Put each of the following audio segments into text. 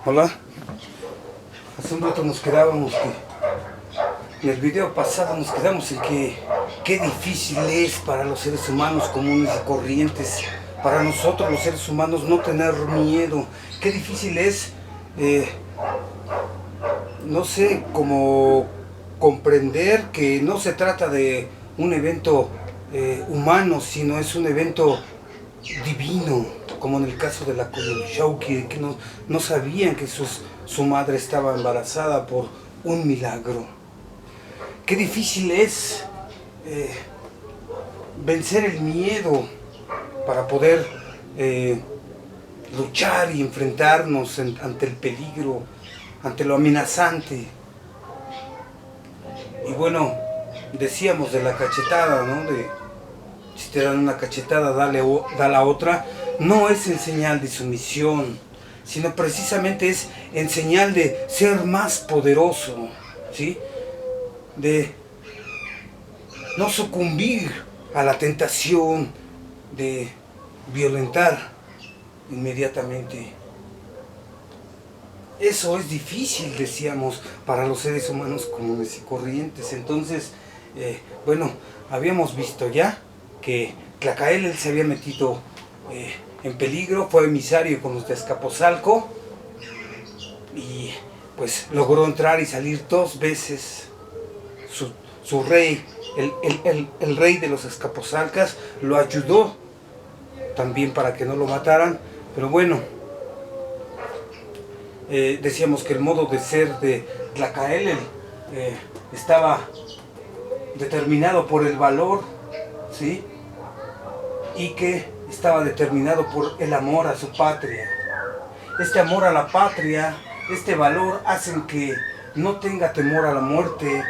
Hola, hace un rato nos quedábamos en el video pasado nos quedamos en que qué difícil es para los seres humanos comunes y corrientes, para nosotros los seres humanos no tener miedo, qué difícil es, no sé, como comprender que no se trata de un evento humano, sino es un evento divino, como en el caso de la Show, que no sabían que su madre estaba embarazada por un milagro. Qué difícil es vencer el miedo para poder luchar y enfrentarnos ante el peligro, ante lo amenazante. Y bueno, decíamos de la cachetada, ¿no? Si te dan una cachetada, da la otra. No es en señal de sumisión, sino precisamente es en señal de ser más poderoso, ¿sí? De no sucumbir a la tentación de violentar inmediatamente. Eso es difícil, decíamos, para los seres humanos comunes y corrientes. Entonces, bueno, habíamos visto ya que Tlacaelel se había metido en peligro, fue emisario con los de Azcapotzalco y pues logró entrar y salir 2 veces. Su rey, el rey de los Azcapotzalcas, lo ayudó también para que no lo mataran, pero bueno, decíamos que el modo de ser de Tlacaelel estaba determinado por el valor, ¿sí? Y que estaba determinado por el amor a su patria. Este amor a la patria, este valor, hacen que no tenga temor a la muerte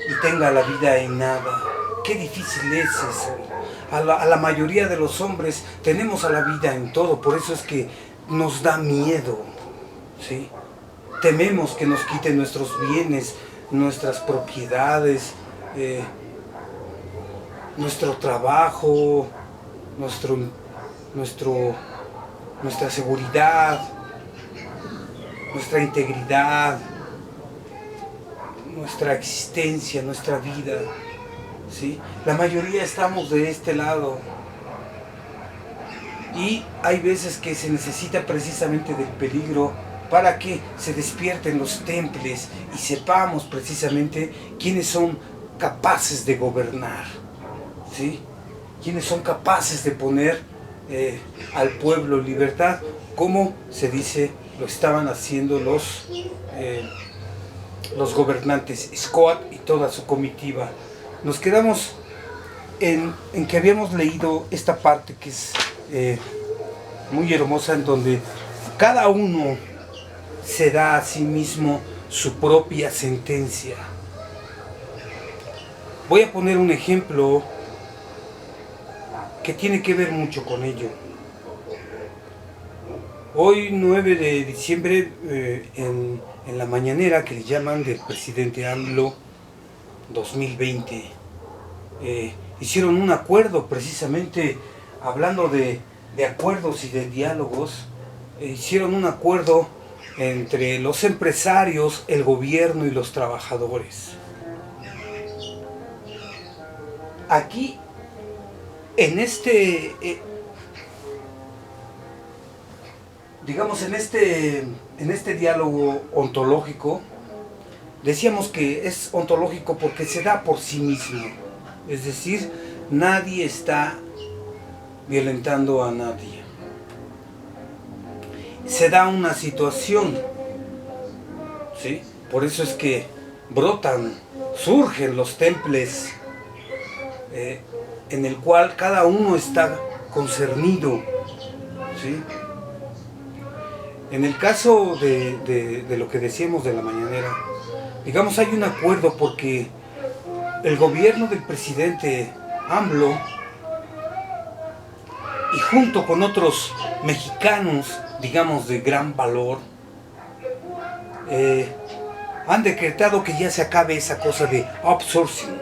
y tenga la vida en nada. Qué difícil es eso. A la mayoría de los hombres tenemos a la vida en todo, por eso es que nos da miedo, ¿sí? Tememos que nos quiten nuestros bienes, nuestras propiedades, nuestro trabajo, nuestra seguridad, nuestra integridad, nuestra existencia, nuestra vida, ¿sí? La mayoría estamos de este lado y hay veces que se necesita precisamente del peligro para que se despierten los temples y sepamos precisamente quiénes son capaces de gobernar, ¿sí? Quiénes son capaces de poner al pueblo en libertad, como se dice lo estaban haciendo los gobernantes, Xcoatl y toda su comitiva. Nos quedamos en que habíamos leído esta parte que es muy hermosa, en donde cada uno se da a sí mismo su propia sentencia. Voy a poner un ejemplo que tiene que ver mucho con ello. Hoy 9 de diciembre, en la mañanera que le llaman del presidente AMLO 2020, hicieron un acuerdo, precisamente hablando de acuerdos y de diálogos, hicieron un acuerdo entre los empresarios, el gobierno y los trabajadores. Aquí, en este, digamos, en este diálogo ontológico, decíamos que es ontológico porque se da por sí mismo. Es decir, nadie está violentando a nadie. Se da una situación, ¿sí? Por eso es que brotan, surgen los templos en el cual cada uno está concernido, ¿sí? En el caso de lo que decíamos de la mañanera, digamos, hay un acuerdo porque el gobierno del presidente AMLO, y junto con otros mexicanos, digamos, de gran valor, han decretado que ya se acabe esa cosa de outsourcing,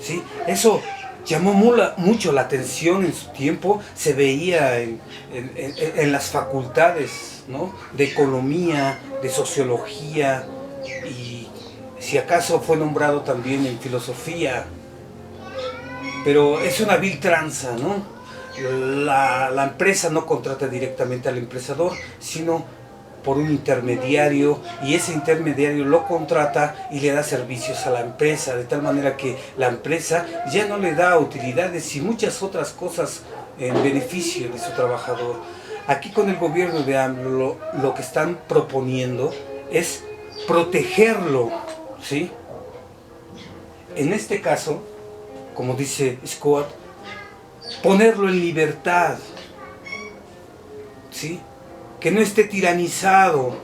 ¿sí? Eso llamó mucho la atención en su tiempo, se veía en las facultades, ¿no?, de economía, de sociología, y si acaso fue nombrado también en filosofía. Pero es una vil tranza, ¿no? La empresa no contrata directamente al empresador, sino por un intermediario, y ese intermediario lo contrata y le da servicios a la empresa, de tal manera que la empresa ya no le da utilidades y muchas otras cosas en beneficio de su trabajador. Aquí con el gobierno de AMLO lo que están proponiendo es protegerlo, ¿sí? En este caso, como dice Scott, ponerlo en libertad, ¿sí?, que no esté tiranizado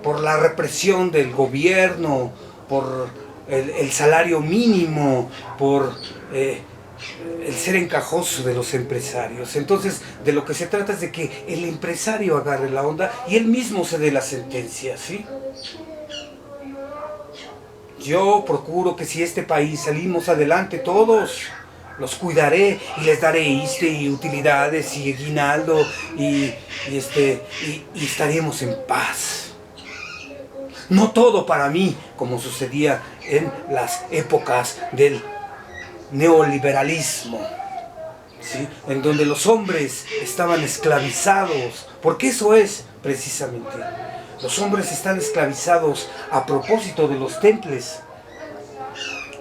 por la represión del gobierno, por el salario mínimo, por el ser encajoso de los empresarios. Entonces, de lo que se trata es de que el empresario agarre la onda y él mismo se dé la sentencia, ¿sí? Yo procuro que si este país salimos adelante todos, los cuidaré y les daré ISSSTE y utilidades y aguinaldo y estaremos en paz. No todo para mí, como sucedía en las épocas del neoliberalismo, ¿sí?, en donde los hombres estaban esclavizados, porque eso es precisamente. Los hombres están esclavizados a propósito de los templos,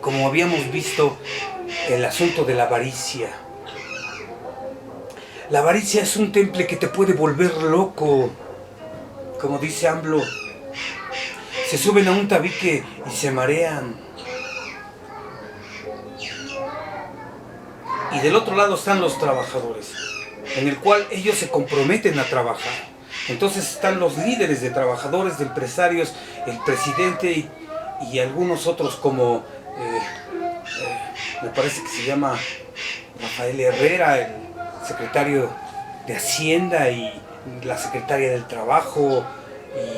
como habíamos visto el asunto de la avaricia. La avaricia es un temple que te puede volver loco. Como dice AMLO, se suben a un tabique y se marean. Y del otro lado están los trabajadores, en el cual ellos se comprometen a trabajar. Entonces están los líderes de trabajadores, de empresarios, el presidente y algunos otros como me parece que se llama Rafael Herrera, el secretario de Hacienda, y la secretaria del Trabajo,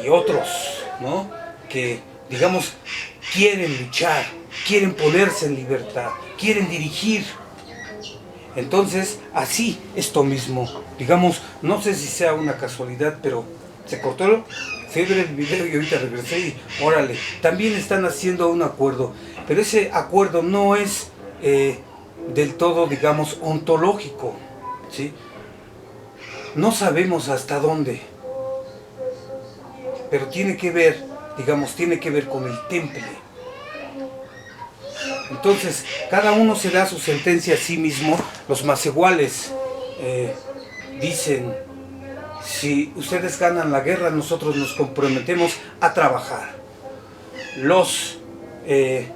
y otros, ¿no?, que, digamos, quieren luchar, quieren ponerse en libertad, quieren dirigir. Entonces, así, esto mismo, digamos, no sé si sea una casualidad, pero se cortó fiebre el video y ahorita regresé y órale, también están haciendo un acuerdo, pero ese acuerdo no es del todo, digamos, ontológico, ¿sí? No sabemos hasta dónde, pero tiene que ver, digamos, tiene que ver con el temple. Entonces, cada uno se da su sentencia a sí mismo. Los masiguales dicen, si ustedes ganan la guerra, nosotros nos comprometemos a trabajar. Los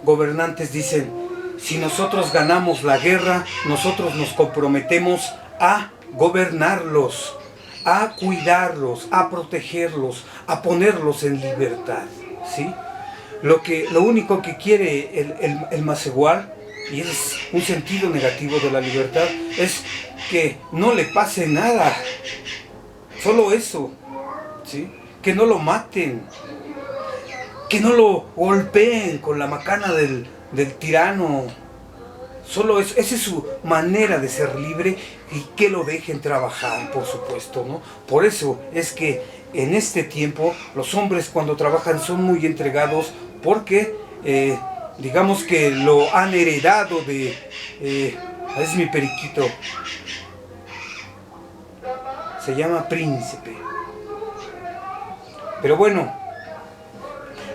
gobernantes dicen, si nosotros ganamos la guerra, nosotros nos comprometemos a gobernarlos, a cuidarlos, a protegerlos, a ponerlos en libertad, ¿sí? Lo único que quiere el masigual, y es un sentido negativo de la libertad, es que no le pase nada. Solo eso, ¿sí? Que no lo maten, que no lo golpeen con la macana del tirano. Solo eso, esa es su manera de ser libre, y que lo dejen trabajar, por supuesto, ¿no? Por eso es que en este tiempo los hombres cuando trabajan son muy entregados, porque digamos que lo han heredado de... es mi periquito, se llama Príncipe. Pero bueno,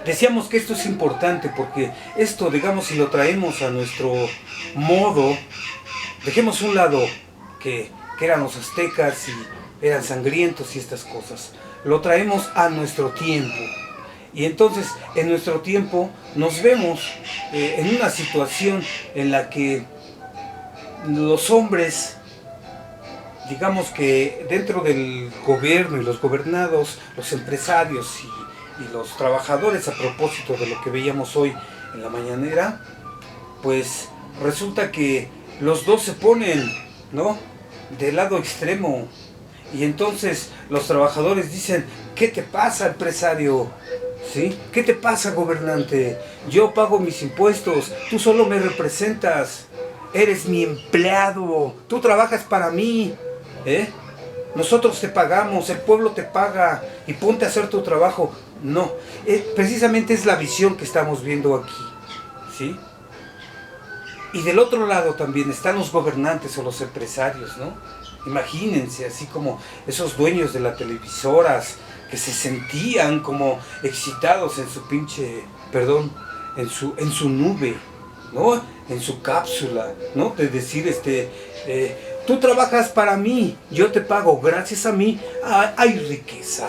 decíamos que esto es importante porque esto, digamos, si lo traemos a nuestro modo, dejemos un lado que eran los aztecas y eran sangrientos y estas cosas, lo traemos a nuestro tiempo. Y entonces en nuestro tiempo nos vemos en una situación en la que los hombres, digamos que dentro del gobierno y los gobernados, los empresarios y los trabajadores, a propósito de lo que veíamos hoy en la mañanera, pues resulta que los dos se ponen, ¿no?, del lado extremo. Y entonces los trabajadores dicen, ¿qué te pasa, empresario? ¿Sí? ¿Qué te pasa, gobernante? Yo pago mis impuestos, tú solo me representas. eres mi empleado, tú trabajas para mí, ¿eh? Nosotros te pagamos, el pueblo te paga y ponte a hacer tu trabajo. No, precisamente es la visión que estamos viendo aquí, ¿sí? Y del otro lado también están los gobernantes o los empresarios, ¿no? Imagínense, así como esos dueños de las televisoras que se sentían como excitados en su pinche, perdón, en su nube, ¿no? En su cápsula, ¿no? De decir, tú trabajas para mí, yo te pago, gracias a mí hay riqueza,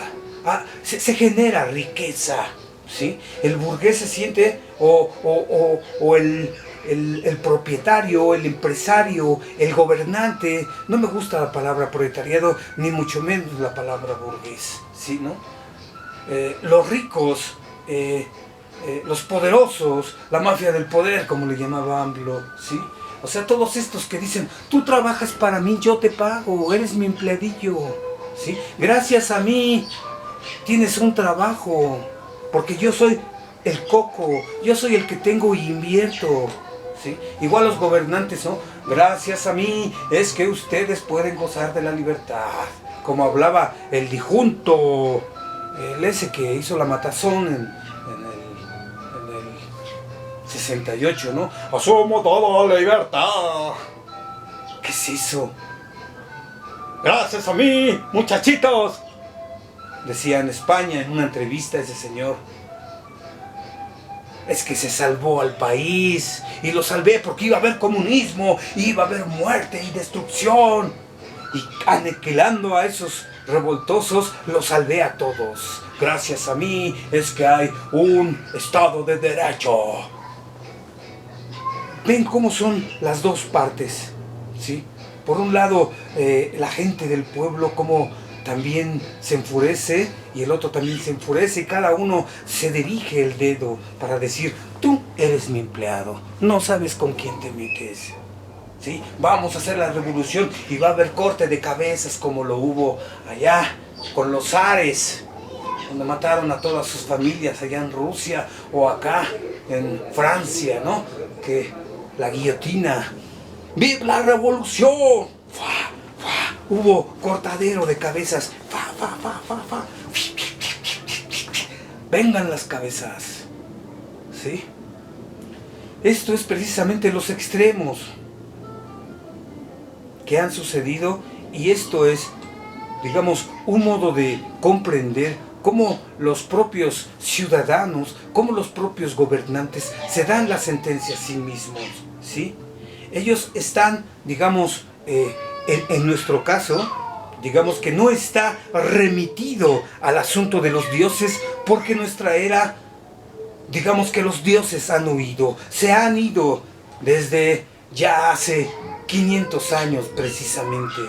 se genera riqueza, ¿sí? El burgués se siente, o el propietario, el empresario, el gobernante, no me gusta la palabra proletariado, ni mucho menos la palabra burgués, ¿sí, no? Los ricos, los poderosos, la mafia del poder, como le llamaba AMLO, ¿sí? O sea, todos estos que dicen, tú trabajas para mí, yo te pago, eres mi empleadillo, ¿sí? Gracias a mí tienes un trabajo, porque yo soy el coco, yo soy el que tengo y invierto, ¿sí? Igual los gobernantes, ¿no? Gracias a mí es que ustedes pueden gozar de la libertad, como hablaba el dijunto, el ese que hizo la matazón en el 68, ¿no? Asumo toda la libertad. ¿Qué es eso? Gracias a mí, muchachitos, decía en España en una entrevista ese señor. Es que se salvó al país y lo salvé porque iba a haber comunismo, iba a haber muerte y destrucción. Y aniquilando a esos revoltosos, los salvé a todos. Gracias a mí es que hay un Estado de Derecho. Ven cómo son las dos partes, ¿sí? Por un lado, la gente del pueblo como también se enfurece y el otro también se enfurece y cada uno se dirige el dedo para decir, tú eres mi empleado, no sabes con quién te metes, ¿sí? Vamos a hacer la revolución y va a haber corte de cabezas como lo hubo allá con los zares, donde mataron a todas sus familias allá en Rusia o acá en Francia, ¿no? Que la guillotina, ¡viva la revolución! ¡Fua! Hubo cortadero de cabezas. Vengan las cabezas, ¿sí? Esto es precisamente los extremos que han sucedido y esto es, digamos, un modo de comprender cómo los propios ciudadanos, cómo los propios gobernantes se dan la sentencia a sí mismos, ¿sí? Ellos están, digamos, en nuestro caso, digamos que no está remitido al asunto de los dioses, porque nuestra era, digamos que los dioses han huido, se han ido desde ya hace 500 años precisamente,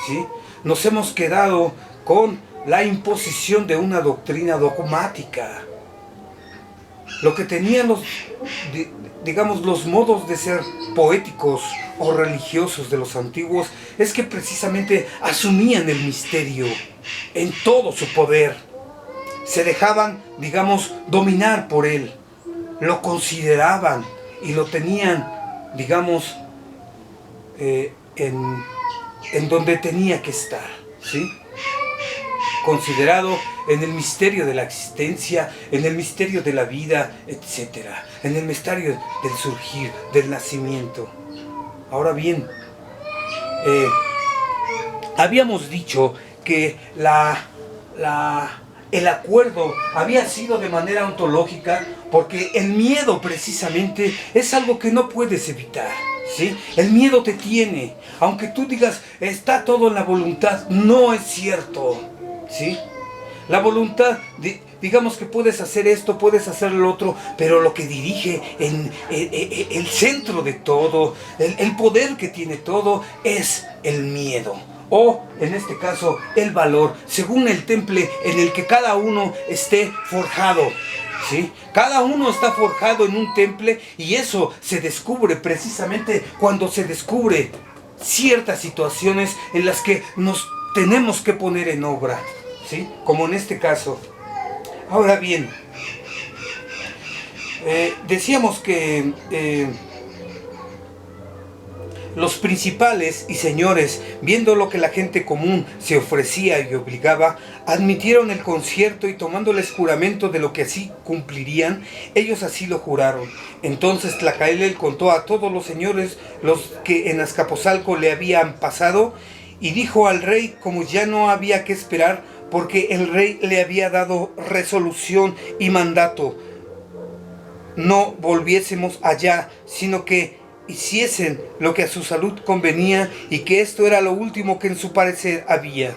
¿sí? Nos hemos quedado con la imposición de una doctrina dogmática. Lo que tenían digamos, los modos de ser poéticos o religiosos de los antiguos es que precisamente asumían el misterio en todo su poder. Se dejaban, digamos, dominar por él. Lo consideraban y lo tenían, digamos, en donde tenía que estar, ¿sí? Considerado en el misterio de la existencia, en el misterio de la vida, etc. En el misterio del surgir, del nacimiento. Ahora bien, habíamos dicho que el acuerdo había sido de manera ontológica porque el miedo precisamente es algo que no puedes evitar, ¿sí? El miedo te tiene, aunque tú digas está todo en la voluntad, no es cierto, ¿sí? La voluntad, digamos que puedes hacer esto, puedes hacer lo otro, pero lo que dirige en el centro de todo, el poder que tiene todo, es el miedo. O, en este caso, el valor, según el temple en el que cada uno esté forjado, ¿sí? Cada uno está forjado en un temple y eso se descubre precisamente cuando se descubre ciertas situaciones en las que nos tenemos que poner en obra, ¿sí? Como en este caso. Ahora bien, decíamos que Los principales y señores, viendo lo que la gente común se ofrecía y obligaba, admitieron el concierto y tomándoles juramento de lo que así cumplirían, ellos así lo juraron. Entonces Tlacaelel contó a todos los señores los que en Azcapotzalco le habían pasado y dijo al rey como ya no había que esperar porque el rey le había dado resolución y mandato. No volviésemos allá, sino que hiciesen lo que a su salud convenía y que esto era lo último que en su parecer había.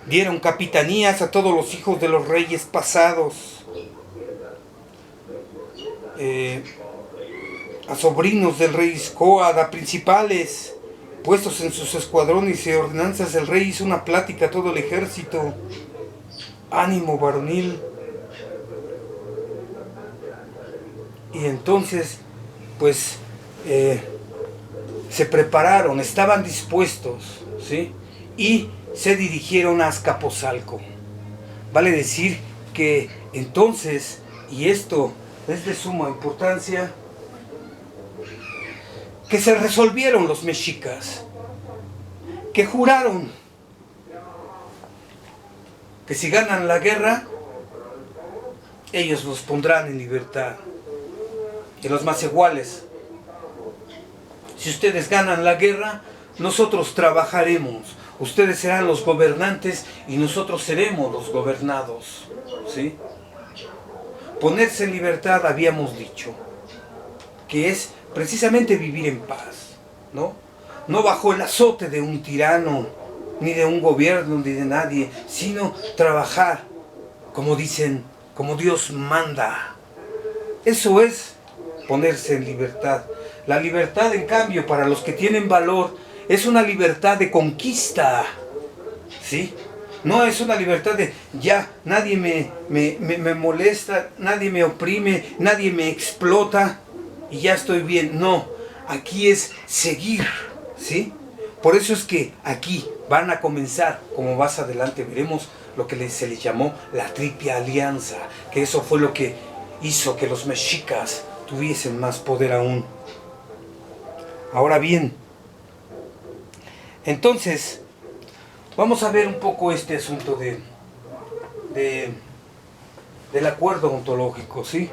Dieron capitanías a todos los hijos de los reyes pasados, a sobrinos del rey Iscoad, a principales, puestos en sus escuadrones y ordenanzas. El rey hizo una plática a todo el ejército. Ánimo varonil. Y entonces, pues, se prepararon, estaban dispuestos, ¿sí? Y se dirigieron a Azcapotzalco. Vale decir que entonces, y esto es de suma importancia, que se resolvieron los mexicas, que juraron que si ganan la guerra, ellos los pondrán en libertad. Y los macehuales, si ustedes ganan la guerra, nosotros trabajaremos, ustedes serán los gobernantes y nosotros seremos los gobernados, ¿sí? Ponerse en libertad, habíamos dicho, que es precisamente vivir en paz, ¿no? No bajo el azote de un tirano, ni de un gobierno, ni de nadie, sino trabajar, como dicen, como Dios manda. Eso es ponerse en libertad. La libertad, en cambio, para los que tienen valor, es una libertad de conquista, ¿sí? No es una libertad de ya, nadie me molesta, nadie me oprime, nadie me explota y ya estoy bien. No, aquí es seguir, ¿sí? Por eso es que aquí van a comenzar, como más adelante veremos, lo que se les llamó la Triple Alianza, que eso fue lo que hizo que los mexicas tuviesen más poder aún. Ahora bien, entonces, vamos a ver un poco este asunto del acuerdo ontológico, ¿sí?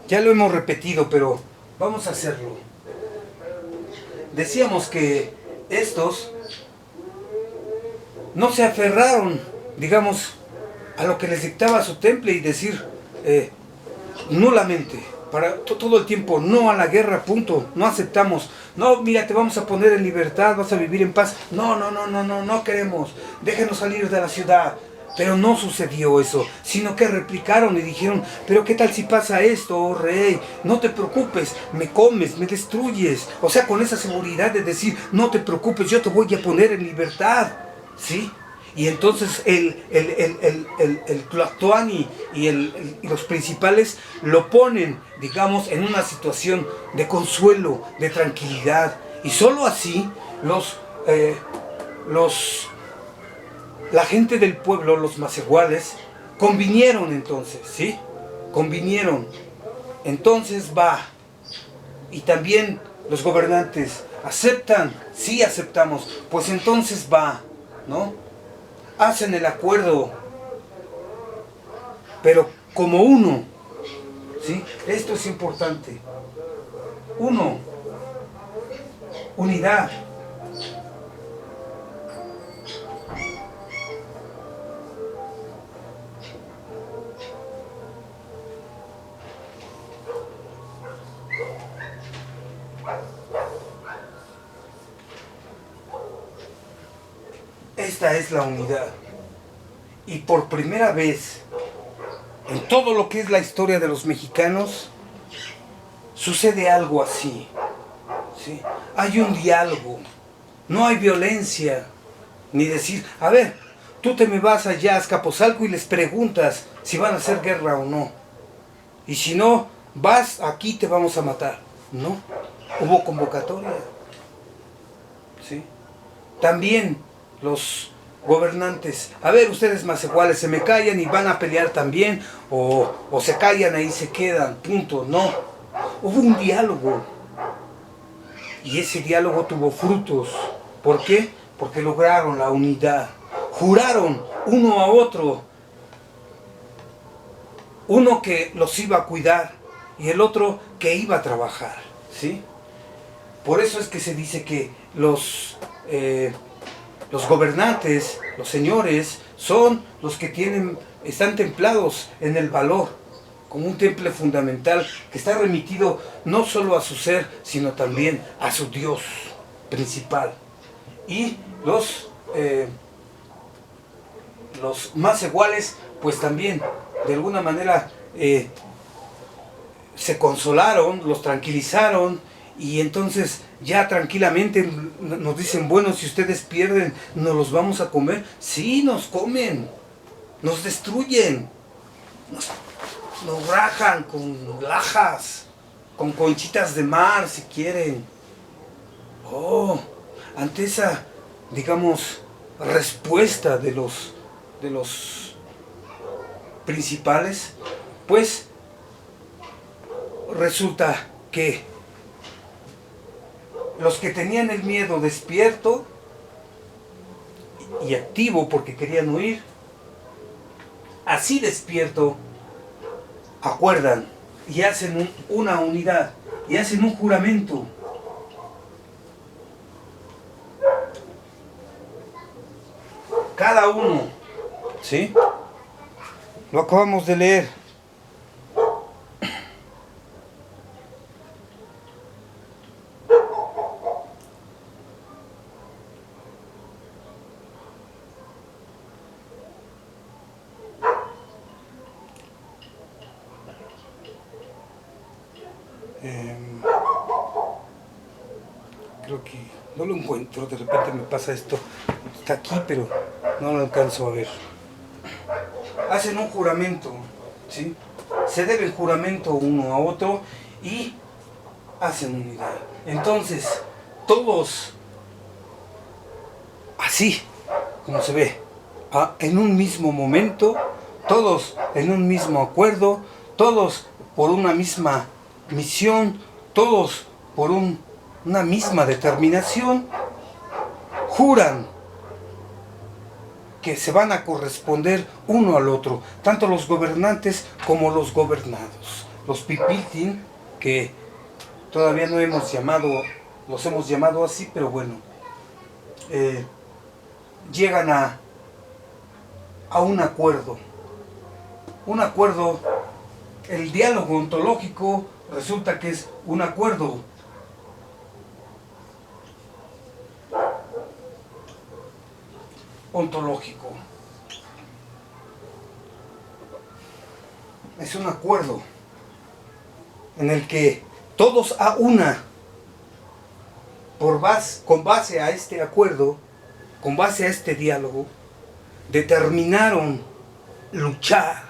Ya lo hemos repetido, pero vamos a hacerlo. Decíamos que estos no se aferraron, digamos, a lo que les dictaba su temple y decir nulamente, para todo el tiempo, no a la guerra, punto, no aceptamos, no, mira, te vamos a poner en libertad, vas a vivir en paz, no queremos, déjenos salir de la ciudad. Pero no sucedió eso, sino que replicaron y dijeron, pero qué tal si pasa esto, oh rey, no te preocupes, me comes, me destruyes, o sea, con esa seguridad de decir, no te preocupes, yo te voy a poner en libertad, ¿sí? Y entonces el Tlatoani y los principales lo ponen, digamos, en una situación de consuelo, de tranquilidad. Y solo así la gente del pueblo, los macehuales, convinieron entonces, ¿sí? Convinieron. Entonces va. Y también los gobernantes aceptan, sí aceptamos, pues entonces va, ¿no? Hacen el acuerdo, pero como uno, ¿sí? Esto es importante. Uno, unidad. Esta es la unidad. Y por primera vez en todo lo que es la historia de los mexicanos sucede algo así, ¿sí? Hay un diálogo, no hay violencia, ni decir, a ver, tú te me vas allá a Azcapotzalco y les preguntas si van a hacer guerra o no. Y si no, vas aquí, te vamos a matar. No, hubo convocatoria, ¿sí? También los gobernantes, a ver, ustedes macehuales, se me callan y van a pelear también, o se callan ahí se quedan, punto. No, hubo un diálogo. Y ese diálogo tuvo frutos. ¿Por qué? Porque lograron la unidad. Juraron uno a otro. Uno que los iba a cuidar y el otro que iba a trabajar. ¿Sí? Por eso es que se dice que los gobernantes, los señores, son los que están templados en el valor, como un temple fundamental que está remitido no solo a su ser, sino también a su Dios principal. Y los más iguales, pues también, de alguna manera, se consolaron, los tranquilizaron, y entonces ya tranquilamente nos dicen, bueno, si ustedes pierden, ¿nos los vamos a comer? Sí, nos comen, nos destruyen, nos rajan con lajas, con conchitas de mar si quieren. Oh, ante esa, digamos, respuesta de los principales, pues resulta que los que tenían el miedo despierto y activo porque querían huir, así despierto, acuerdan y hacen una unidad y hacen un juramento. Cada uno, ¿sí? Lo acabamos de leer. Creo que no lo encuentro, de repente me pasa esto. Está aquí, pero no lo alcanzo a ver. Hacen un juramento, ¿sí? Se deben juramento uno a otro y hacen unidad. Entonces, todos así, como se ve, en un mismo momento, todos en un mismo acuerdo, todos por una misma misión, todos por una misma determinación, juran que se van a corresponder uno al otro, tanto los gobernantes como los gobernados. Los pipiltin, que todavía no los hemos llamado así, pero bueno, llegan a un acuerdo. Un acuerdo, el diálogo ontológico resulta que es un acuerdo. Ontológico. Es un acuerdo en el que todos a una, con base a este acuerdo, con base a este diálogo, determinaron luchar.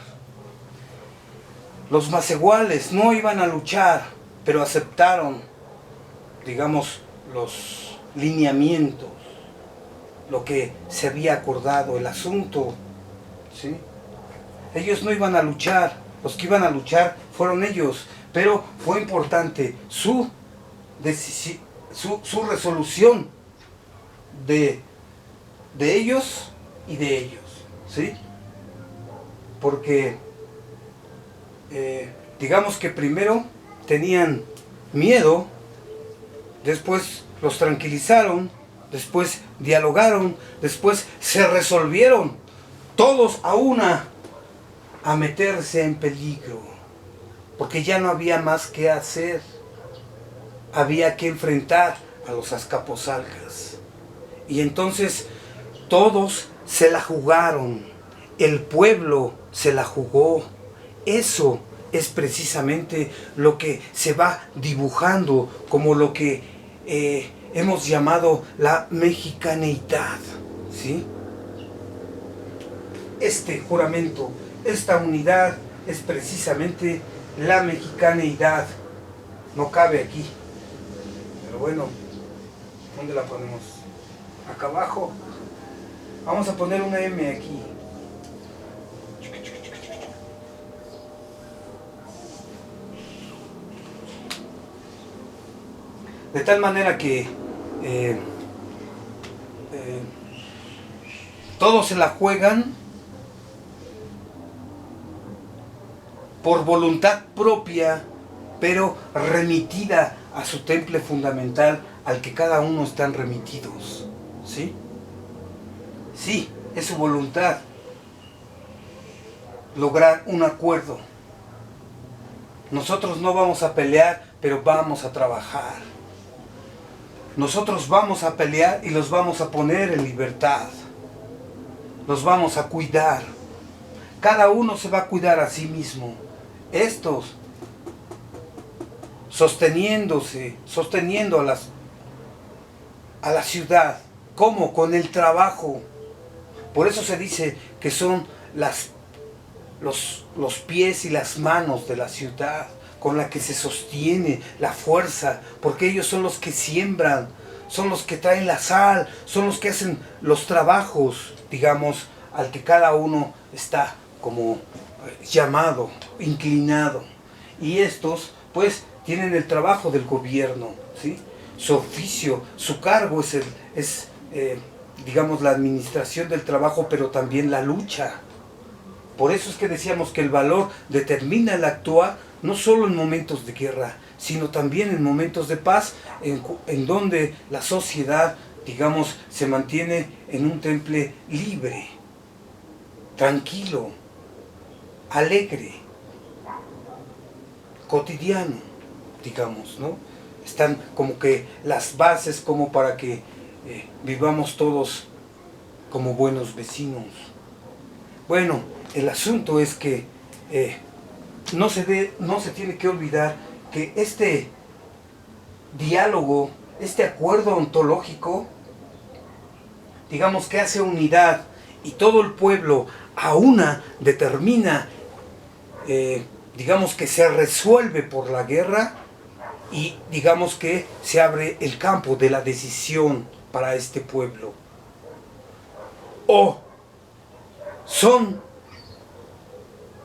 Los masiguales no iban a luchar, pero aceptaron, digamos, los lineamientos, lo que se había acordado, el asunto, ¿sí? Ellos no iban a luchar, los que iban a luchar fueron ellos, pero fue importante su resolución de ellos y de ellos, ¿sí? Porque digamos que primero tenían miedo, después los tranquilizaron, después dialogaron, después se resolvieron, todos a una, a meterse en peligro, porque ya no había más que hacer, había que enfrentar a los Azcapotzalcas. Y entonces todos se la jugaron, el pueblo se la jugó. Eso es precisamente lo que se va dibujando como lo que hemos llamado la mexicaneidad, ¿sí? Este juramento, esta unidad es precisamente la mexicaneidad. No cabe aquí, pero bueno, ¿dónde la ponemos? Acá abajo. Vamos a poner una M aquí. De tal manera que eh, todos se la juegan por voluntad propia, pero remitida a su temple fundamental al que cada uno están remitidos. ¿Sí? Sí, es su voluntad lograr un acuerdo. Nosotros no vamos a pelear, pero vamos a trabajar. Nosotros vamos a pelear y los vamos a poner en libertad. Los vamos a cuidar. Cada uno se va a cuidar a sí mismo. Estos sosteniendo a la ciudad. ¿Cómo? Con el trabajo. Por eso se dice que son los pies y las manos de la ciudad con la que se sostiene la fuerza, porque ellos son los que siembran, son los que traen la sal, son los que hacen los trabajos, digamos, al que cada uno está como llamado, inclinado. Y estos, pues, tienen el trabajo del gobierno, ¿sí? Su oficio, su cargo es digamos, la administración del trabajo, pero también la lucha. Por eso es que decíamos que el valor determina el actuar, no solo en momentos de guerra, sino también en momentos de paz, en donde la sociedad, digamos, se mantiene en un temple libre, tranquilo, alegre, cotidiano, digamos, ¿no? Están como que las bases como para que vivamos todos como buenos vecinos. Bueno, el asunto es que no se tiene que olvidar que este diálogo, este acuerdo ontológico, digamos que hace unidad y todo el pueblo a una determina, digamos que se resuelve por la guerra y digamos que se abre el campo de la decisión para este pueblo. O son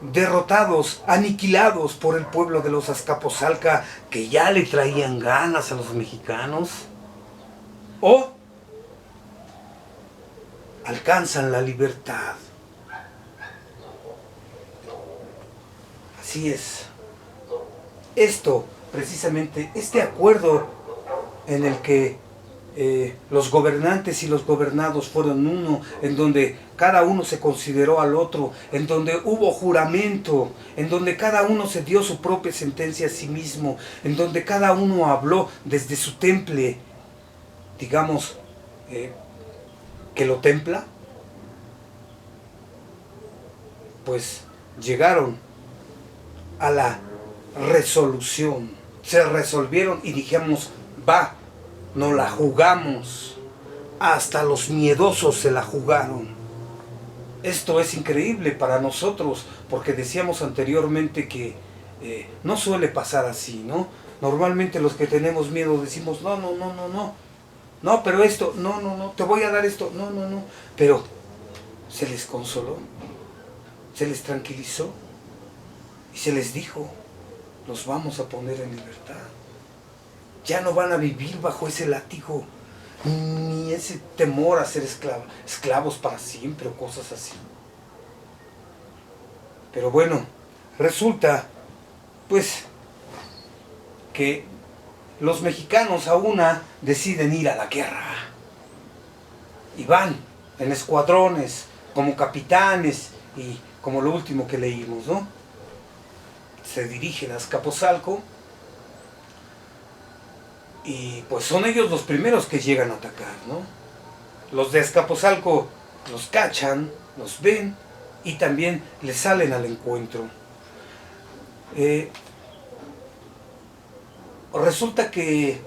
derrotados, aniquilados por el pueblo de los Azcapotzalca, que ya le traían ganas a los mexicanos, o alcanzan la libertad. Así es. Esto, precisamente, este acuerdo en el que los gobernantes y los gobernados fueron uno, en donde cada uno se consideró al otro, en donde hubo juramento, en donde cada uno se dio su propia sentencia a sí mismo, en donde cada uno habló desde su temple, digamos, que lo templa, pues llegaron a la resolución, se resolvieron y dijimos, va, nos la jugamos. Hasta los miedosos se la jugaron. Esto es increíble para nosotros, porque decíamos anteriormente que no suele pasar así, ¿no? Normalmente los que tenemos miedo decimos, no, pero esto, no, te voy a dar esto, no, pero se les consoló, se les tranquilizó y se les dijo, los vamos a poner en libertad. Ya no van a vivir bajo ese látigo, ni ese temor a ser esclavos para siempre o cosas así. Pero bueno, resulta pues que los mexicanos a una deciden ir a la guerra y van en escuadrones como capitanes y como lo último que leímos, ¿no? Se dirigen a Azcapotzalco y pues son ellos los primeros que llegan a atacar, ¿no? Los de Azcapotzalco los cachan, los ven y también les salen al encuentro. Resulta que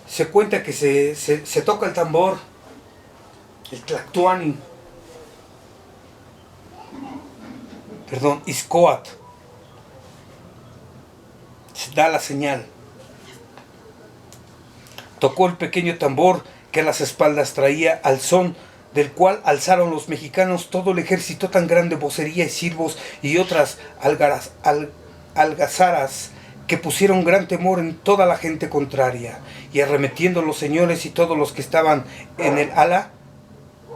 se cuenta que se toca el tambor, el tlactuani, Izcoat, se da la señal. Tocó el pequeño tambor que a las espaldas traía, al son del cual alzaron los mexicanos todo el ejército tan grande vocería y silbos y otras algazaras que pusieron gran temor en toda la gente contraria, y arremetiendo los señores y todos los que estaban en el ala,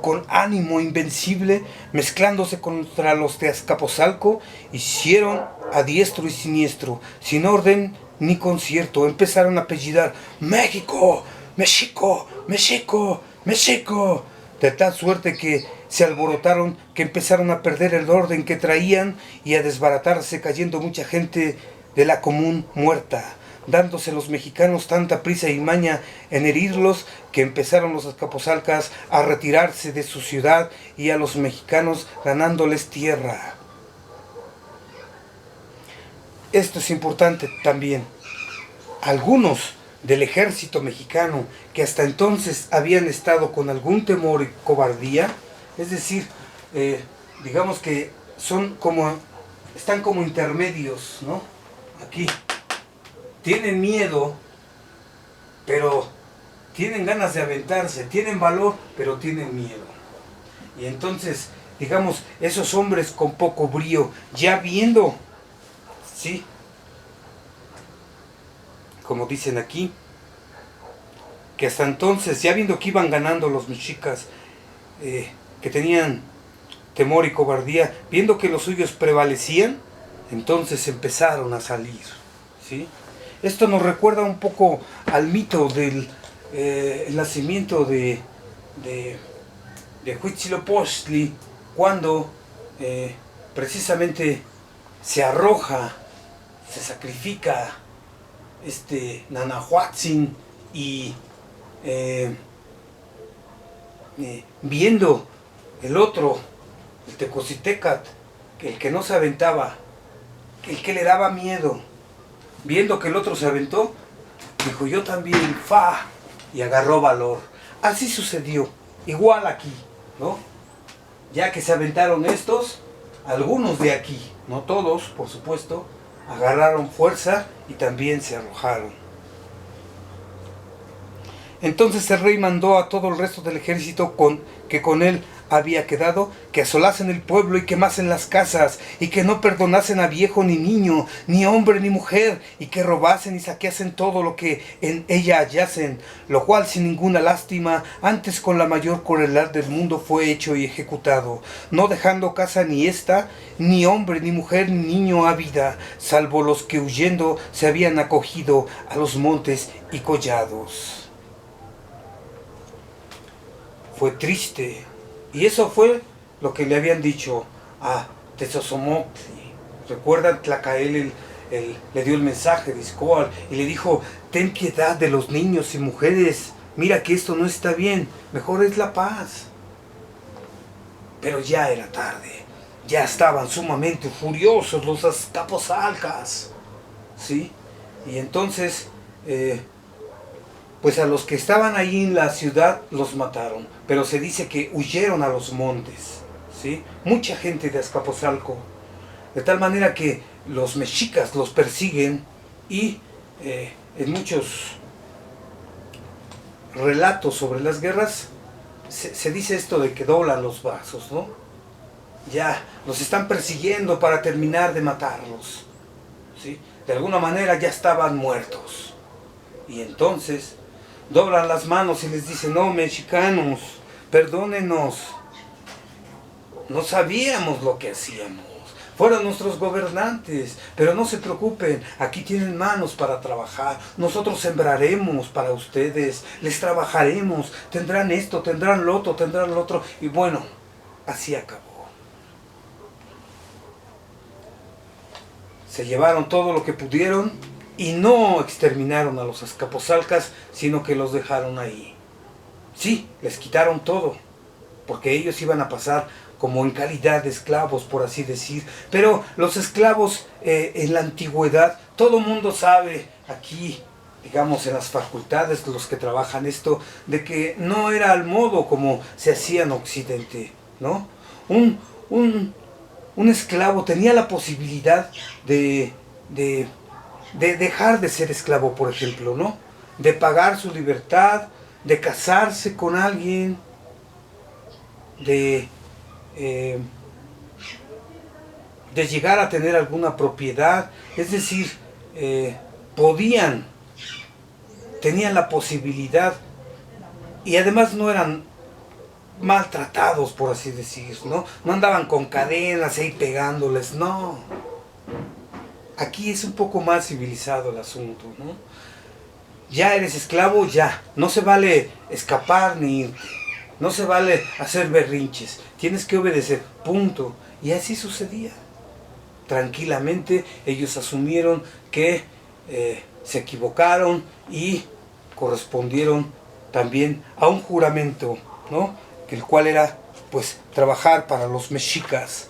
con ánimo invencible, mezclándose contra los de Azcapotzalco, hicieron a diestro y siniestro, sin orden ni concierto, empezaron a apellidar México, México, México, México, de tal suerte que se alborotaron, que empezaron a perder el orden que traían y a desbaratarse, cayendo mucha gente de la común muerta, dándose los mexicanos tanta prisa y maña en herirlos, que empezaron los azcapotzalcas a retirarse de su ciudad y a los mexicanos ganándoles tierra. Esto es importante también. Algunos del ejército mexicano que hasta entonces habían estado con algún temor y cobardía, es decir, digamos que están como intermedios, ¿no? Aquí tienen miedo, pero tienen ganas de aventarse, tienen valor, pero tienen miedo. Y entonces, digamos, esos hombres con poco brío, ya viendo, ¿sí?, como dicen aquí, que hasta entonces, ya viendo que iban ganando los mexicas, que tenían temor y cobardía, viendo que los suyos prevalecían, entonces empezaron a salir, ¿sí? Esto nos recuerda un poco al mito del el nacimiento de Huitzilopochtli, cuando precisamente se arroja, se sacrifica Nanahuatzin, y viendo el otro, el Tecocitecat, el que no se aventaba, el que le daba miedo, viendo que el otro se aventó, dijo yo también, ¡fa!, y agarró valor. Así sucedió, igual aquí, ¿no? Ya que se aventaron estos, algunos de aquí, no todos, por supuesto, agarraron fuerza y también se arrojaron. Entonces el rey mandó a todo el resto del ejército que con él había quedado, que asolasen el pueblo y quemasen las casas, y que no perdonasen a viejo ni niño, ni hombre ni mujer, y que robasen y saqueasen todo lo que en ella hallasen, lo cual sin ninguna lástima, antes con la mayor crueldad del mundo fue hecho y ejecutado, no dejando casa ni esta, ni hombre, ni mujer, ni niño a vida, salvo los que huyendo se habían acogido a los montes y collados. Fue triste. Y eso fue lo que le habían dicho a Tetzozomotli. ¿Recuerdan? Tlacael le dio el mensaje de Xcoatl y le dijo, ten piedad de los niños y mujeres, mira que esto no está bien, mejor es la paz. Pero ya era tarde, ya estaban sumamente furiosos los azcapotzalcas, ¿sí? Y entonces, pues a los que estaban ahí en la ciudad los mataron, pero se dice que huyeron a los montes, ¿sí? Mucha gente de Azcapotzalco, de tal manera que los mexicas los persiguen y en muchos relatos sobre las guerras se dice esto de que doblan los brazos, ¿no? Ya los están persiguiendo para terminar de matarlos, ¿sí? De alguna manera ya estaban muertos. Y entonces doblan las manos y les dicen, no, mexicanos, perdónenos, no sabíamos lo que hacíamos, fueron nuestros gobernantes, pero no se preocupen, aquí tienen manos para trabajar, nosotros sembraremos para ustedes, les trabajaremos, tendrán esto, tendrán lo otro, tendrán lo otro, y bueno, así acabó. Se llevaron todo lo que pudieron, y no exterminaron a los azcapotzalcas, sino que los dejaron ahí. Sí, les quitaron todo, porque ellos iban a pasar como en calidad de esclavos, por así decir. Pero los esclavos en la antigüedad, todo mundo sabe aquí, digamos en las facultades, los que trabajan esto, de que no era al modo como se hacía en Occidente, ¿no? Un esclavo tenía la posibilidad de dejar de ser esclavo, por ejemplo, ¿no? De pagar su libertad, de casarse con alguien, de llegar a tener alguna propiedad, es decir, podían, tenían la posibilidad, y además no eran maltratados, por así decir, ¿no? No andaban con cadenas ahí pegándoles, no. Aquí es un poco más civilizado el asunto, ¿no? Ya eres esclavo, ya. No se vale escapar ni irte. No se vale hacer berrinches. Tienes que obedecer, punto. Y así sucedía. Tranquilamente ellos asumieron que se equivocaron y correspondieron también a un juramento, ¿no? El cual era, pues, trabajar para los mexicas.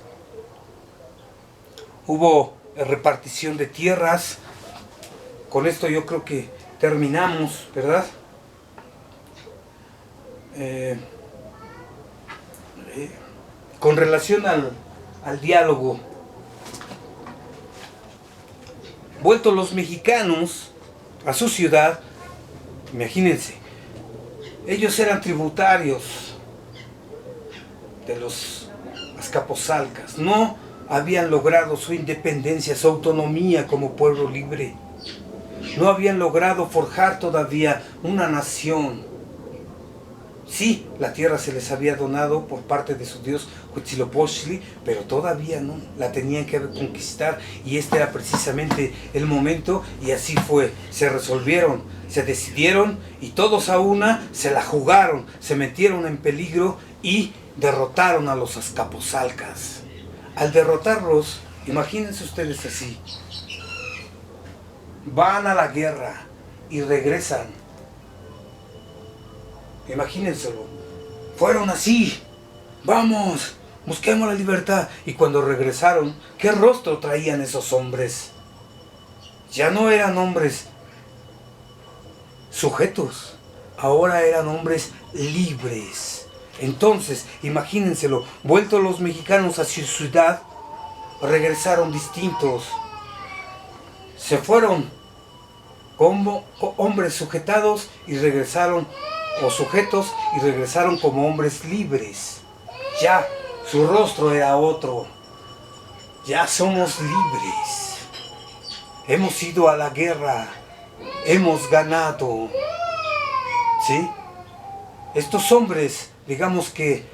Hubo repartición de tierras. Con esto yo creo que terminamos, ¿verdad? Con relación al diálogo, vueltos los mexicanos a su ciudad, imagínense, ellos eran tributarios de los azcapotzalcas, no habían logrado su independencia, su autonomía como pueblo libre, no habían logrado forjar todavía una nación. Sí, la tierra se les había donado por parte de su dios Huitzilopochtli, pero todavía no, la tenían que conquistar, y este era precisamente el momento, y así fue. Se resolvieron, se decidieron, y todos a una se la jugaron, se metieron en peligro y derrotaron a los azcapotzalcas. Al derrotarlos, imagínense ustedes así, van a la guerra y regresan. Imagínenselo, fueron así, vamos, busquemos la libertad. Y cuando regresaron, ¿qué rostro traían esos hombres? Ya no eran hombres sujetos, ahora eran hombres libres. Entonces, imagínenselo, vueltos los mexicanos a su ciudad, regresaron distintos. Se fueron como hombres sujetados y regresaron, o sujetos, y regresaron como hombres libres. Ya, su rostro era otro. Ya somos libres. Hemos ido a la guerra. Hemos ganado. ¿Sí? Estos hombres, digamos que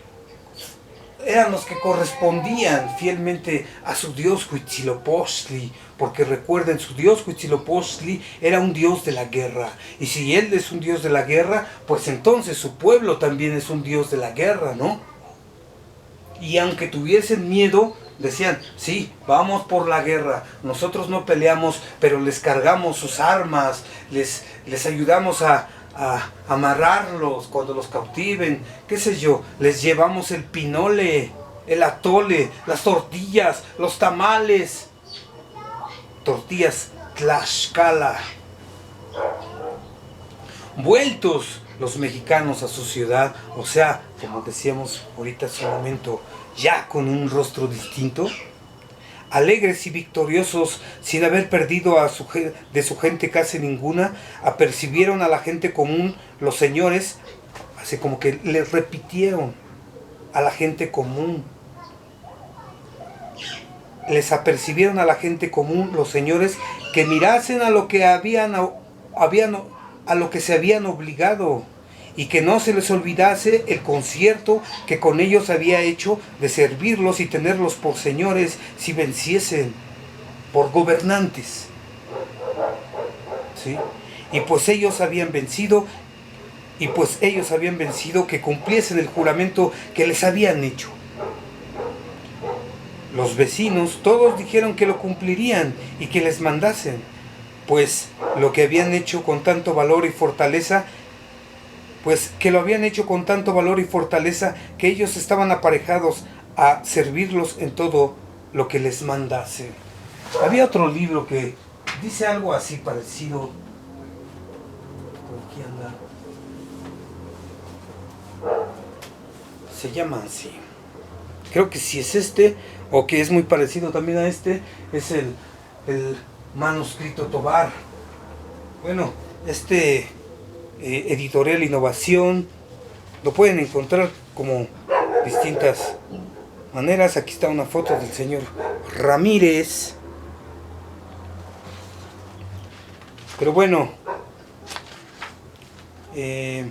eran los que correspondían fielmente a su dios Huitzilopochtli, porque recuerden, su dios Huitzilopochtli era un dios de la guerra, y si él es un dios de la guerra, pues entonces su pueblo también es un dios de la guerra, ¿no? Y aunque tuviesen miedo, decían, sí, vamos por la guerra, nosotros no peleamos, pero les cargamos sus armas, les ayudamos a amarrarlos cuando los cautiven, qué sé yo, les llevamos el pinole, el atole, las tortillas, los tamales, tortillas Tlaxcala. Vueltos los mexicanos a su ciudad, o sea, como decíamos ahorita hace un momento, ya con un rostro distinto, alegres y victoriosos, sin haber perdido de su gente casi ninguna, apercibieron a la gente común los señores, así como que les repitieron a la gente común. Les apercibieron a la gente común los señores que mirasen a lo que a lo que se habían obligado, y que no se les olvidase el concierto que con ellos había hecho de servirlos y tenerlos por señores si venciesen, por gobernantes. ¿Sí? Y pues ellos habían vencido, que cumpliesen el juramento que les habían hecho. Los vecinos todos dijeron que lo cumplirían y que les mandasen, pues lo que habían hecho con tanto valor y fortaleza, que ellos estaban aparejados a servirlos en todo lo que les mandase. Había otro libro que dice algo así parecido. Por aquí anda. Se llama así. Creo que si es este, o que es muy parecido también a este, es el manuscrito Tobar. Bueno, editorial Innovación, lo pueden encontrar como distintas maneras. Aquí está una foto del señor Ramírez. Pero bueno, este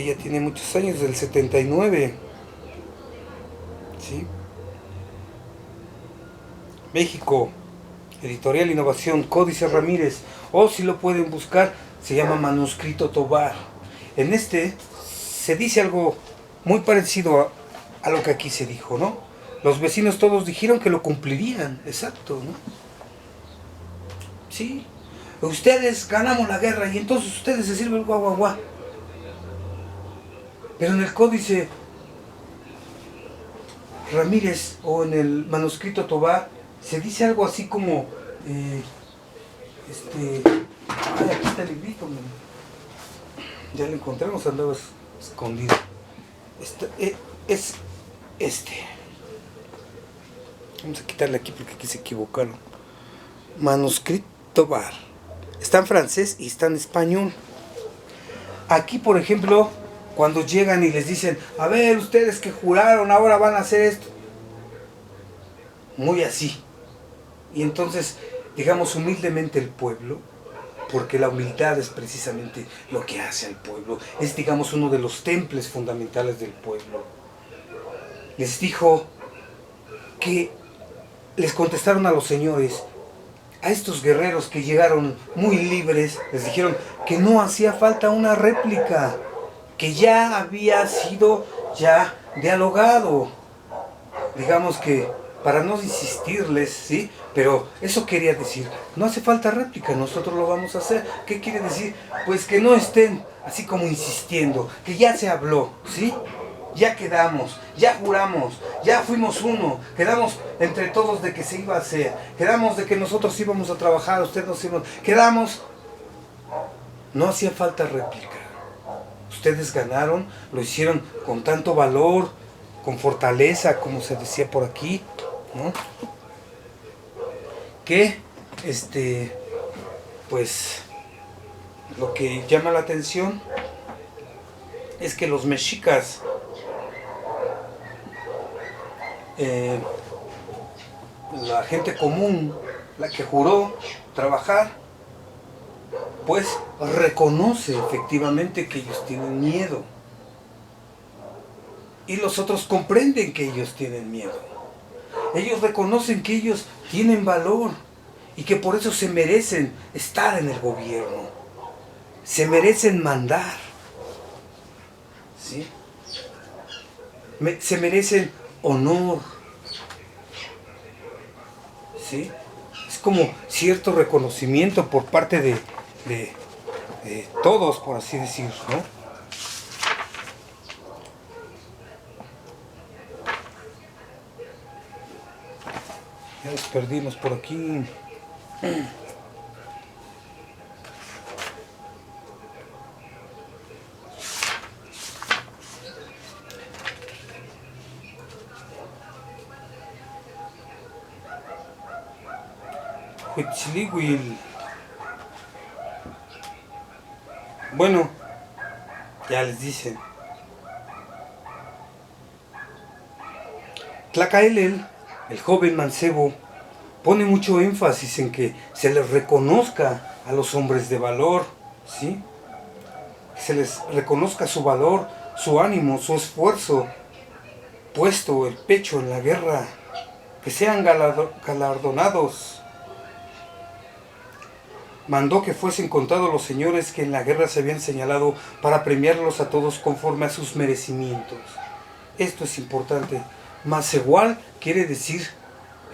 ya tiene muchos años, del 79, ¿sí? México, Editorial Innovación, Códice Ramírez, o si lo pueden buscar, se llama Manuscrito Tobar. En este se dice algo muy parecido a lo que aquí se dijo, ¿no? Los vecinos todos dijeron que lo cumplirían, exacto, ¿no? Sí, ustedes ganamos la guerra y entonces ustedes se sirven el guau guau guau. Pero en el Códice Ramírez o en el Manuscrito Tobar se dice algo así como ay, aquí está el librito, man. Ya lo encontramos, andaba escondido. Es este. Vamos a quitarle aquí porque aquí se equivocaron. Manuscrito Tobar. Está en francés y está en español. Aquí, por ejemplo, cuando llegan y les dicen, a ver, ustedes que juraron, ahora van a hacer esto. Muy así. Y entonces, digamos humildemente el pueblo, porque la humildad es precisamente lo que hace al pueblo, es, digamos, uno de los templos fundamentales del pueblo. Les dijo que les contestaron a los señores, a estos guerreros que llegaron muy libres, les dijeron que no hacía falta una réplica, que ya había sido ya dialogado. Digamos que para no insistirles, ¿sí? Pero eso quería decir, no hace falta réplica, nosotros lo vamos a hacer. ¿Qué quiere decir? Pues que no estén así como insistiendo, que ya se habló, ¿sí? Ya quedamos, ya juramos, ya fuimos uno, quedamos entre todos de que se iba a hacer, quedamos de que nosotros íbamos a trabajar, ustedes nos iban, quedamos. No hacía falta réplica. Ustedes ganaron, lo hicieron con tanto valor, con fortaleza, como se decía por aquí, ¿no? Que, pues, lo que llama la atención es que los mexicas, la gente común, la que juró trabajar, pues reconoce efectivamente que ellos tienen miedo. Y los otros comprenden que ellos tienen miedo. Ellos reconocen que ellos tienen valor y que por eso se merecen estar en el gobierno. Se merecen mandar. ¿Sí? Se merecen honor. ¿Sí? Es como cierto reconocimiento por parte de todos, por así decir, ¿no? Ya los perdimos por aquí. Huitzilihuil. Bueno, ya les dicen. Tlacaelel, el joven mancebo, pone mucho énfasis en que se les reconozca a los hombres de valor, ¿sí? Que se les reconozca su valor, su ánimo, su esfuerzo, puesto el pecho en la guerra, que sean galardonados. Mandó que fuesen contados los señores que en la guerra se habían señalado para premiarlos a todos conforme a sus merecimientos. Esto es importante. Masegual quiere decir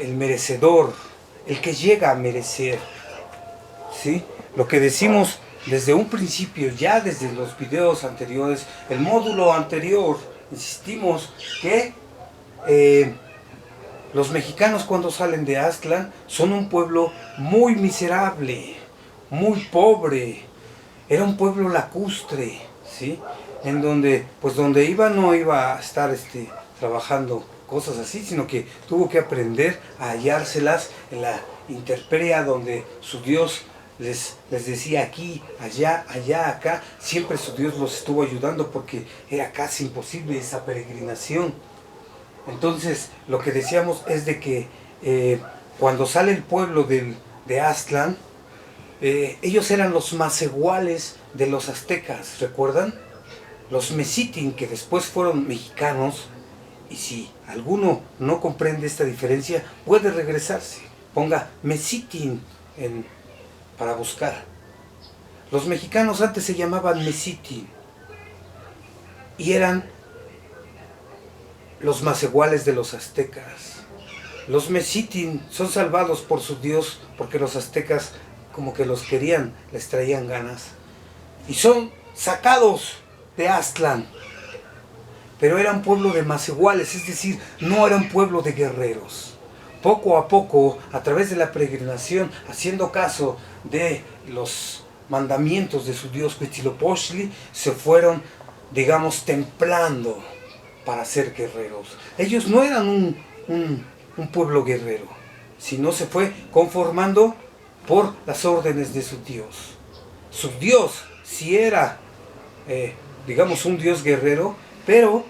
el merecedor, el que llega a merecer. ¿Sí? Lo que decimos desde un principio, ya desde los videos anteriores, el módulo anterior, insistimos que los mexicanos cuando salen de Aztlán son un pueblo muy miserable, muy pobre. Era un pueblo lacustre, ¿sí? En donde, pues donde iba no iba a estar trabajando cosas así, sino que tuvo que aprender a hallárselas en la intemperie, donde su Dios les decía aquí, allá, allá, acá. Siempre su Dios los estuvo ayudando porque era casi imposible esa peregrinación. Entonces, lo que decíamos es de que cuando sale el pueblo de Aztlán, ellos eran los macehuales de los aztecas, ¿recuerdan? Los mexitin, que después fueron mexicanos, y si alguno no comprende esta diferencia, puede regresarse. Ponga mexitin para buscar. Los mexicanos antes se llamaban mexitin y eran los macehuales de los aztecas. Los mexitin son salvados por su Dios porque los aztecas como que los querían, les traían ganas. Y son sacados de Aztlán. Pero eran pueblo de macehuales, es decir, no eran pueblo de guerreros. Poco a poco, a través de la peregrinación, haciendo caso de los mandamientos de su Dios Huitzilopochtli, se fueron, digamos, templando para ser guerreros. Ellos no eran un pueblo guerrero, sino se fue conformando por las órdenes de su Dios. Su Dios sí era, digamos, un Dios guerrero, pero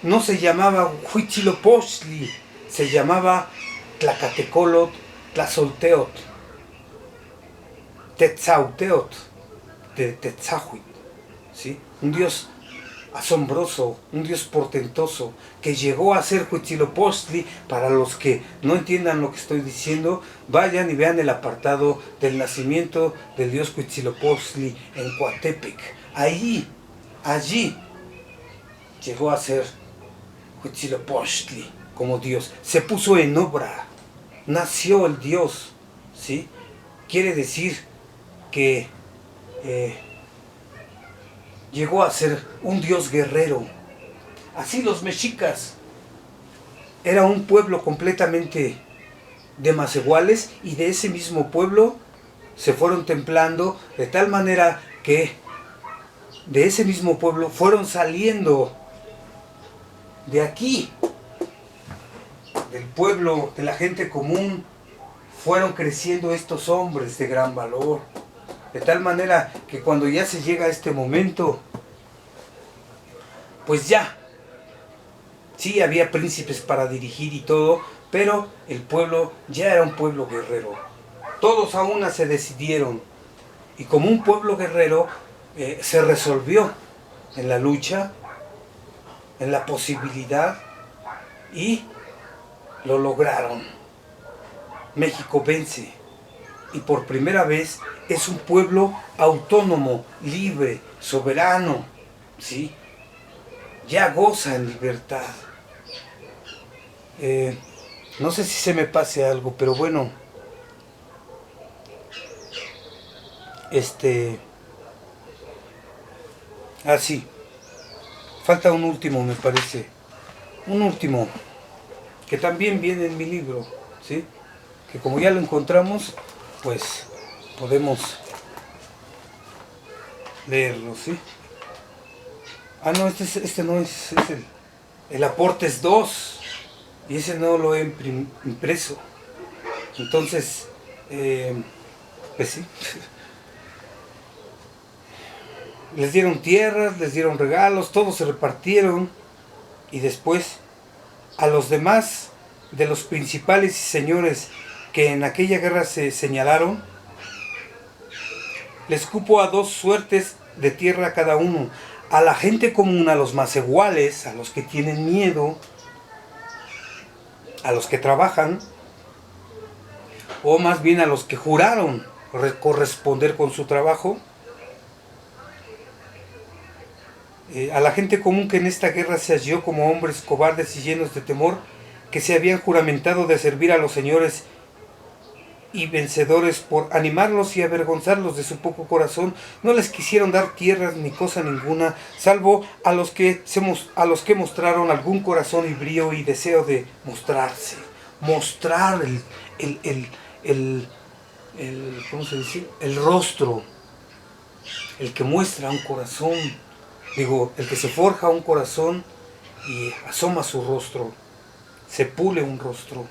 no se llamaba Huitzilopochtli, se llamaba Tlacatecolot, Tlazolteot, Tetzauteot, de Tetzahuit, ¿sí? Un Dios asombroso, un Dios portentoso, que llegó a ser Huitzilopochtli. Para los que no entiendan lo que estoy diciendo, vayan y vean el apartado del nacimiento del Dios Huitzilopochtli en Coatepec. Allí llegó a ser Huitzilopochtli como Dios. Se puso en obra, nació el Dios, ¿sí? Quiere decir que llegó a ser un Dios guerrero. Así los mexicas era un pueblo completamente de macehuales, y de ese mismo pueblo se fueron templando de tal manera que de ese mismo pueblo fueron saliendo de aquí, del pueblo, de la gente común, fueron creciendo estos hombres de gran valor. De tal manera que cuando ya se llega a este momento, pues ya, sí había príncipes para dirigir y todo, pero el pueblo ya era un pueblo guerrero. Todos a una se decidieron, y como un pueblo guerrero se resolvió en la lucha, en la posibilidad, y lo lograron. México vence, y por primera vez es un pueblo autónomo, libre, soberano, ¿sí? Ya goza en libertad. No sé si se me pase algo, pero bueno, sí, falta un último, me parece, un último, que también viene en mi libro, ¿sí? Que como ya lo encontramos, pues podemos leerlo, ¿sí? Ah, no, este no es, el Aportes 2, y ese no lo he impreso. Entonces, pues sí. Les dieron tierras, les dieron regalos, todos se repartieron, y después a los demás de los principales y señores que en aquella guerra se señalaron, les cupo a 2 suertes de tierra a cada uno. A la gente común, a los macehuales, a los que tienen miedo, a los que trabajan, o más bien a los que juraron corresponder con su trabajo, a la gente común que en esta guerra se halló como hombres cobardes y llenos de temor, que se habían juramentado de servir a los señores y vencedores, por animarlos y avergonzarlos de su poco corazón, no les quisieron dar tierras ni cosa ninguna, salvo a los que mostraron algún corazón y brío y deseo de mostrarse, mostrar ¿cómo se dice? El rostro, el que muestra un corazón, el que se forja un corazón y asoma su rostro, se pule un rostro.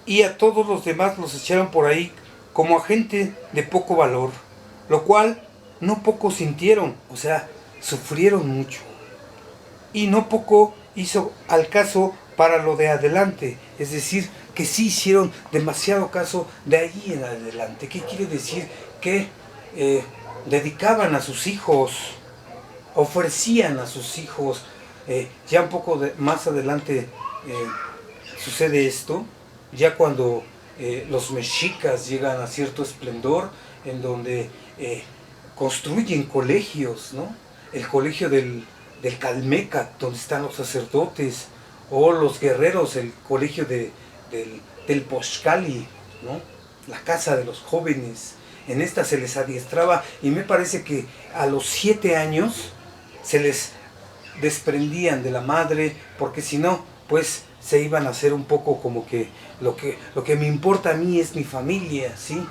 Y a todos los demás los echaron por ahí como a gente de poco valor, lo cual no poco sintieron, o sea, sufrieron mucho, y no poco hizo al caso para lo de adelante, es decir, que sí hicieron demasiado caso de ahí en adelante. ¿Qué quiere decir? Que dedicaban a sus hijos, ofrecían a sus hijos. Ya un poco más adelante sucede esto, ya cuando los mexicas llegan a cierto esplendor, en donde construyen colegios, ¿no? El colegio del Calmecac, donde están los sacerdotes, o los guerreros, el colegio del Poxcali, ¿no? La casa de los jóvenes. En esta se les adiestraba, y me parece que a los 7 años se les desprendían de la madre, porque si no, pues se iban a hacer un poco como que lo que me importa a mí es mi familia, ¿sí?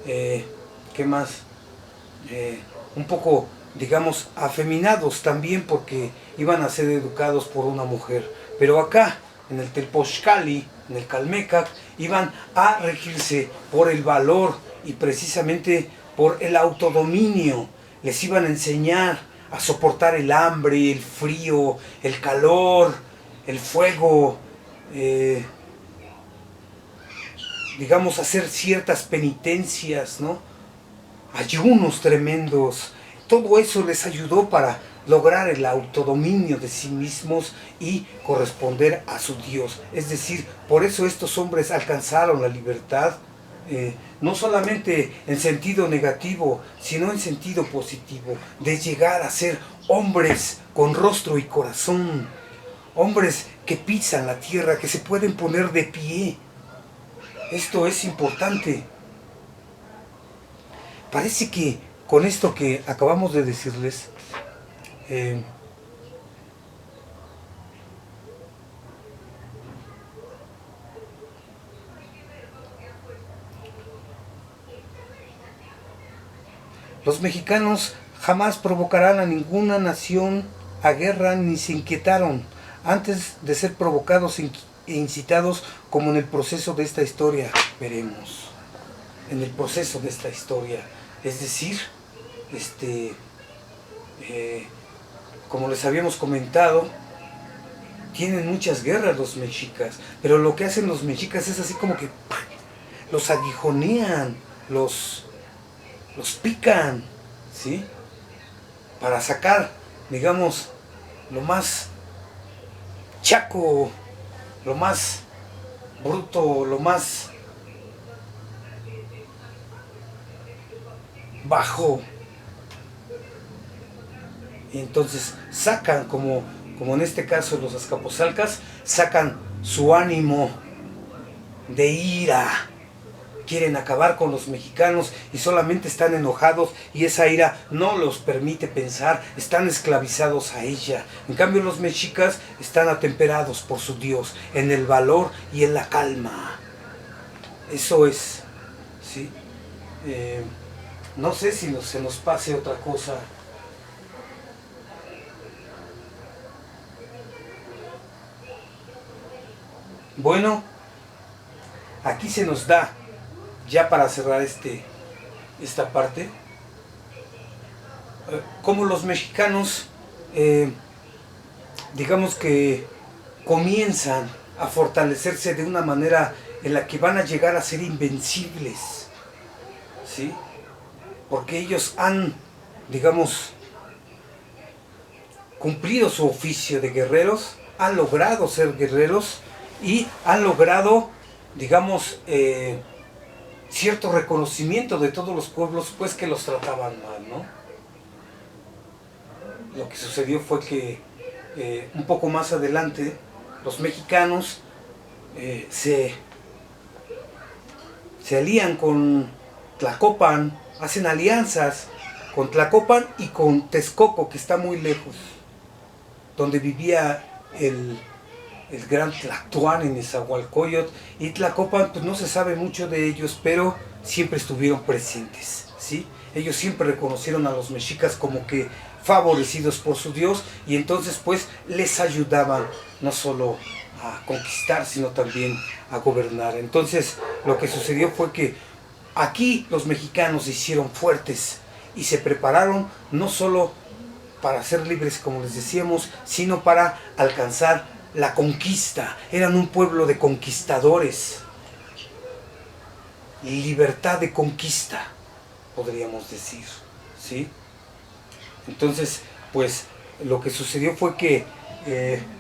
¿Qué más? Un poco, digamos, afeminados también, porque iban a ser educados por una mujer. Pero acá, en el Telpoxcali, en el Calmecac, iban a regirse por el valor y precisamente por el autodominio. Les iban a enseñar a soportar el hambre, el frío, el calor, el fuego, digamos, hacer ciertas penitencias, ¿no? Ayunos tremendos. Todo eso les ayudó para lograr el autodominio de sí mismos y corresponder a su Dios. Es decir, por eso estos hombres alcanzaron la libertad, no solamente en sentido negativo, sino en sentido positivo, de llegar a ser hombres con rostro y corazón, hombres que pisan la tierra, que se pueden poner de pie. Esto es importante. Parece que con esto que acabamos de decirles, los mexicanos jamás provocarán a ninguna nación a guerra, ni se inquietaron antes de ser provocados e incitados, como en el proceso de esta historia veremos. En el proceso de esta historia, es decir, como les habíamos comentado, tienen muchas guerras los mexicas, pero lo que hacen los mexicas es así como que los aguijonean, los pican, ¿sí? Para sacar, digamos, lo más chaco, lo más bruto, lo más bajo. Y entonces sacan, como en este caso los azcapotzalcas, sacan su ánimo de ira. Quieren acabar con los mexicanos y solamente están enojados, y esa ira no los permite pensar, están esclavizados a ella. En cambio los mexicas están atemperados por su Dios, en el valor y en la calma. Eso es, ¿sí? No sé si se nos pase otra cosa. Bueno, aquí se nos da, ya para cerrar esta parte, como los mexicanos, digamos que comienzan a fortalecerse de una manera en la que van a llegar a ser invencibles, ¿sí? Porque ellos han, digamos, cumplido su oficio de guerreros, han logrado ser guerreros y han logrado, digamos, cierto reconocimiento de todos los pueblos, pues, que los trataban mal, ¿no? Lo que sucedió fue que un poco más adelante los mexicanos se alían con Tlacopan, hacen alianzas con Tlacopan y con Texcoco, que está muy lejos, donde vivía el gran Tlactuán en Nezahualcóyotl, y Tlacopan, pues no se sabe mucho de ellos, pero siempre estuvieron presentes, ¿sí? Ellos siempre reconocieron a los mexicas como que favorecidos por su Dios, y entonces pues les ayudaban no solo a conquistar, sino también a gobernar. Entonces lo que sucedió fue que aquí los mexicanos se hicieron fuertes y se prepararon no solo para ser libres, como les decíamos, sino para alcanzar la conquista. Eran un pueblo de conquistadores. Libertad de conquista, podríamos decir, ¿sí? Entonces, pues, lo que sucedió fue que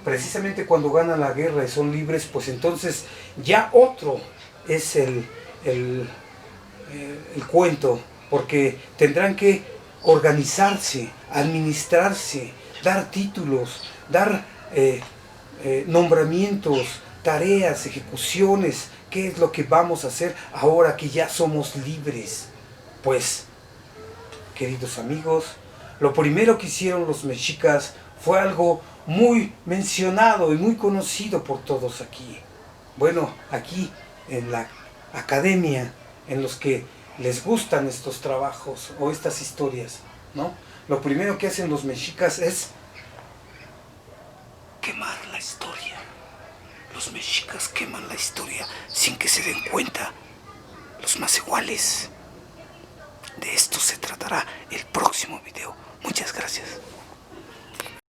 precisamente cuando ganan la guerra y son libres, pues entonces ya otro es el cuento, porque tendrán que organizarse, administrarse, dar títulos, dar nombramientos, tareas, ejecuciones. ¿Qué es lo que vamos a hacer ahora que ya somos libres? Pues, queridos amigos, lo primero que hicieron los mexicas fue algo muy mencionado y muy conocido por todos aquí. Bueno, aquí en la academia, en los que les gustan estos trabajos o estas historias, ¿no? Lo primero que hacen los mexicas es quemar la historia. Los mexicas queman la historia sin que se den cuenta. Los más iguales. De esto se tratará el próximo video. Muchas gracias.